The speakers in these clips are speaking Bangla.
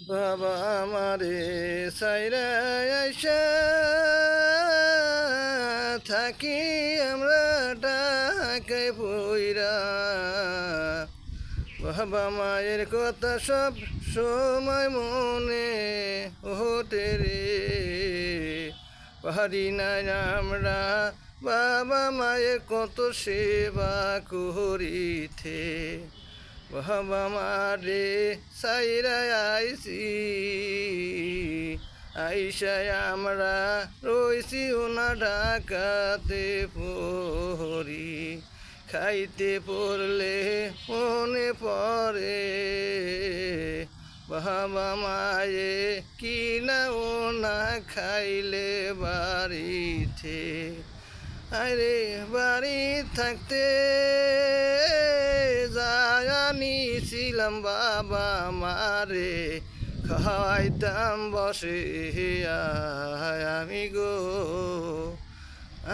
বাবা আমারে সাইরা আইসা থাকি আমরা ঢাকায় পইরা। বাবা মায়ের কথা সব সময় মনে ওঠে রে। পারি না আমরা বাবা মায়ের কত সেবা করিতে। বাবা মারে সাইরা আইসি আইসায় আমরা রইছি ওনা ঢাকাতে পড়ি। খাইতে পড়লে মনে পড়ে বাবা মায়ে কি না ও না খাইলে বাড়িতে। আরে বাড়ি থাকতে জানিছিলাম বাবা মারে খাইতাম বসে আমি গো।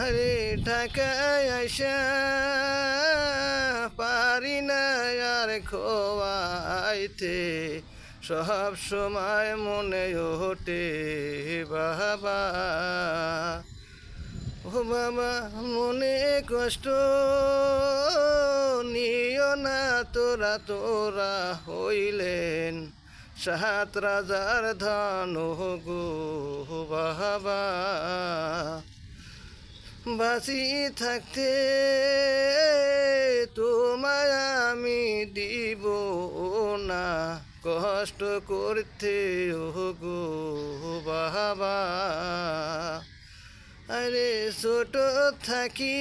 আরে ঢাকায় আইসা পারি না আর খোয়াইতে। সব সময় মনে ওঠে বাবা। ও বাবা মনে কষ্ট নিও না তোরা তোরা হইলেন 7 রাজার ধন গো বাবা। বাঁচি থাকতে তোমায় আমি দিব না কষ্ট করতে ও গো বাবা। আরে ছোট থাকি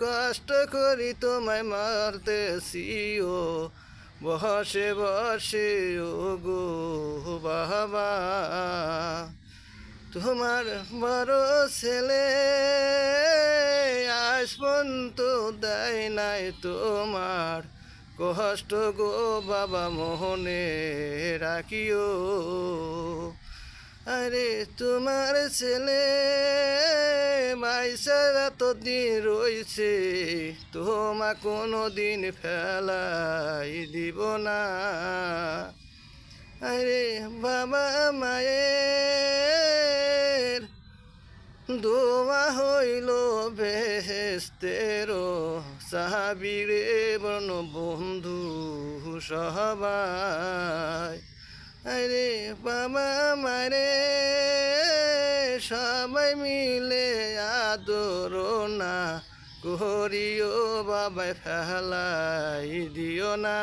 কষ্ট করি তোমায় মারতেছিও বসে বসে ও গো বাবা। তোমার বড় ছেলে আজ পর্যন্ত দেয় নাই তোমার কষ্ট গো বাবা মোহনে রাখিও। আরে তোমার ছেলে মাইসার এতদিন রয়েছে তোমা কোনো দিন ফেলাই দিব না। আরে বাবা মায়ের দোয়া হইল বেহেস্তেরো সাহাবিরে বর্ণ বন্ধু সবাই। আরে বাবা মারে সবাই মিলে আদর না করিও বাবা ফেলাই দিও না।